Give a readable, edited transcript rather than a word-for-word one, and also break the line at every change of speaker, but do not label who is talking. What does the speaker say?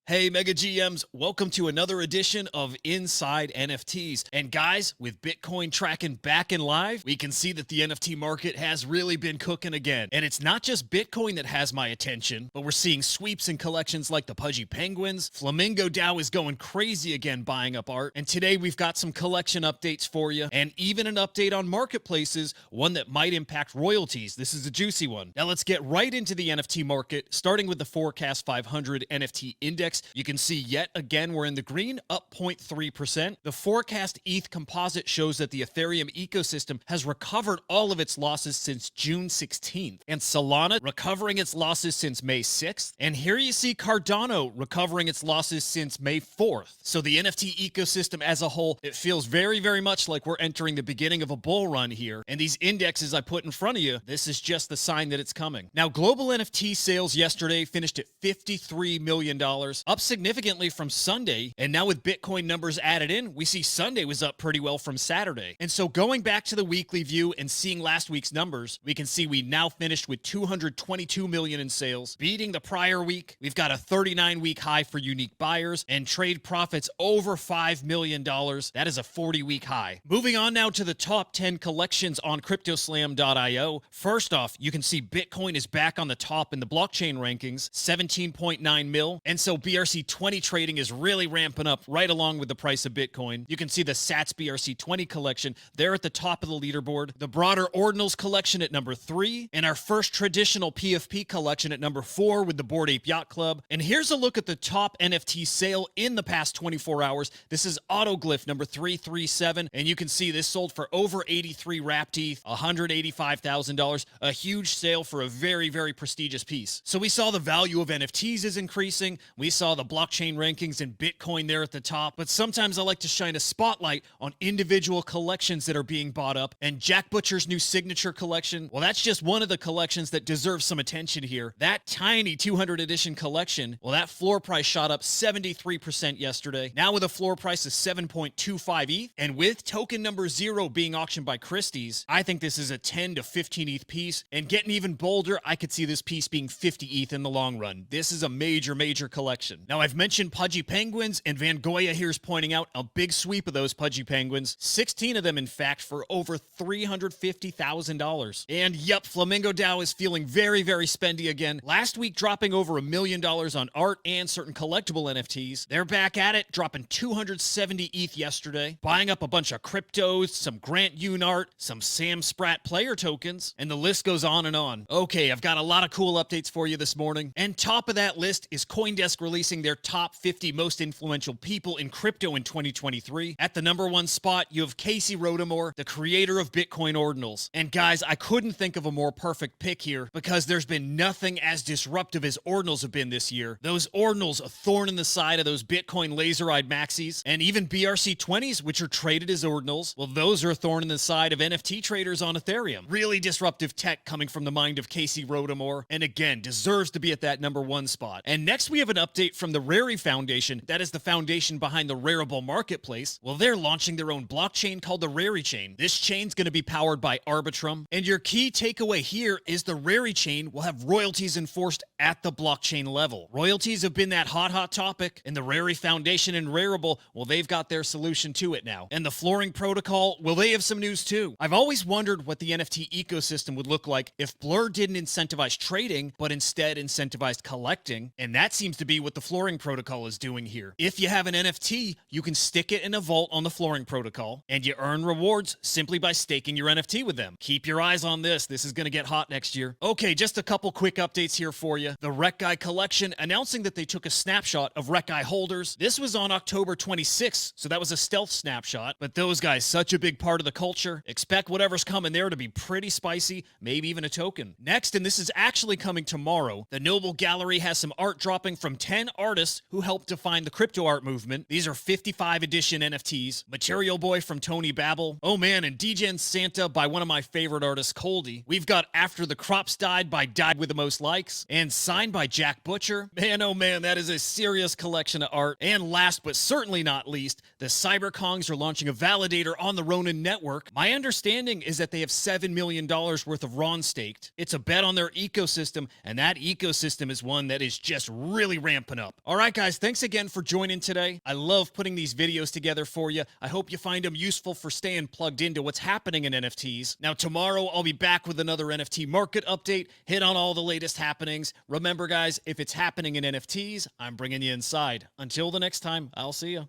Hey Mega GMs, welcome to another edition of Inside NFTs. And guys, with Bitcoin tracking back in live, we can see that the NFT market has really been cooking again. And it's not just Bitcoin that has my attention, but we're seeing sweeps and collections like the Pudgy Penguins. Flamingo DAO is going crazy again buying up art. And today we've got some collection updates for you, and even an update on marketplaces, one that might impact royalties. This is a juicy one. Now let's get right into the NFT market, starting with the Forkast 500 NFT index. You can see yet again we're in the green, up 0.3%. The Forkast ETH composite shows that the Ethereum ecosystem has recovered all of its losses since June 16th, and Solana recovering its losses since May 6th. And here you see Cardano recovering its losses since May 4th. So the NFT ecosystem as a whole, it feels very, very much like we're entering the beginning of a bull run here. And these indexes I put in front of you, this is just the sign that it's coming. Now, global NFT sales yesterday finished at $53 million, up significantly from Sunday, and now with Bitcoin numbers added in, we see Sunday was up pretty well from Saturday. And so going back to the weekly view and seeing last week's numbers, we can see we now finished with 222 million in sales, beating the prior week. We've got a 39-week high for unique buyers and trade profits over $5 million. That is a 40-week high. Moving on now to the top 10 collections on CryptoSlam.io. First off, you can see Bitcoin is back on the top in the blockchain rankings, 17.9 mil, and so BRC20 trading is really ramping up right along with the price of Bitcoin. You can see the Sats BRC20 collection there at the top of the leaderboard, the broader Ordinals collection at number 3, and our first traditional PFP collection at number 4 with the Bored Ape Yacht Club. And here's a look at the top NFT sale in the past 24 hours. This is Autoglyph number 337, and you can see this sold for over 83 wrapped ETH, $185,000, a huge sale for a very, very prestigious piece. So we saw the value of NFTs is increasing. We saw the blockchain rankings and Bitcoin there at the top, but sometimes I like to shine a spotlight on individual collections that are being bought up, and Jack Butcher's new signature collection, well, that's just one of the collections that deserves some attention here. That tiny 200 edition collection, well, that floor price shot up 73% yesterday, now with a floor price of 7.25 ETH, and with token number 0 being auctioned by Christie's, I think this is a 10 to 15 ETH piece, and getting even bolder, I could see this piece being 50 ETH in the long run. This is a major, major collection. Now, I've mentioned Pudgy Penguins, and Van Goya here is pointing out a big sweep of those Pudgy Penguins. 16 of them, in fact, for over $350,000. And yep, Flamingo DAO is feeling very, very spendy again. Last week, dropping over $1 million on art and certain collectible NFTs. They're back at it, dropping 270 ETH yesterday, buying up a bunch of cryptos, some Grant Yoon art, some Sam Spratt player tokens, and the list goes on and on. Okay, I've got a lot of cool updates for you this morning. And top of that list is CoinDesk releasing their top 50 most influential people in crypto in 2023. At the number 1 spot, you have Casey Rodamor, the creator of Bitcoin Ordinals. And guys, I couldn't think of a more perfect pick here because there's been nothing as disruptive as Ordinals have been this year. Those Ordinals, a thorn in the side of those Bitcoin laser-eyed maxis, and even BRC20s, which are traded as Ordinals, well, those are a thorn in the side of NFT traders on Ethereum. Really disruptive tech coming from the mind of Casey Rodamor, and again, deserves to be at that number 1 spot. And next we have an update from the RARI Foundation. That is the foundation behind the Rarible marketplace. Well, they're launching their own blockchain called the RARI chain. This chain's going to be powered by Arbitrum. And your key takeaway here is the RARI chain will have royalties enforced at the blockchain level. Royalties have been that hot topic, and the RARI Foundation and Rarible, well, they've got their solution to it now. And the flooring protocol, well, they have some news too. I've always wondered what the NFT ecosystem would look like if Blur didn't incentivize trading, but instead incentivized collecting. And that seems to be what the flooring protocol is doing here. If you have an NFT, you can stick it in a vault on the flooring protocol, and you earn rewards simply by staking your NFT with them. Keep your eyes on this. This is going to get hot next year. Okay, just a couple quick updates here for you. The Rektguy collection announcing that they took a snapshot of Rektguy holders. This was on October 26th, so that was a stealth snapshot. But those guys, such a big part of the culture. Expect whatever's coming there to be pretty spicy, maybe even a token. Next, and this is actually coming tomorrow, the Noble Gallery has some art dropping from 10 artists who helped define the crypto art movement. These are 55 edition NFTs. Material Boy from Tony Babel. Oh man, and Degen Santa by one of my favorite artists, Coldy. We've got After the Crops Died by Died with the Most Likes, and Signed by Jack Butcher. Man, oh man, that is a serious collection of art. And last but certainly not least, the CyberKongz are launching a validator on the Ronin network. My understanding is that they have $7 million worth of RON staked. It's a bet on their ecosystem, and that ecosystem is one that is just really ramping coming up. All right, guys, thanks again for joining today. I love putting these videos together for you. I hope you find them useful for staying plugged into what's happening in NFTs. Now, tomorrow I'll be back with another NFT market update, hit on all the latest happenings. Remember, guys, if it's happening in NFTs, I'm bringing you inside. Until the next time, I'll see you.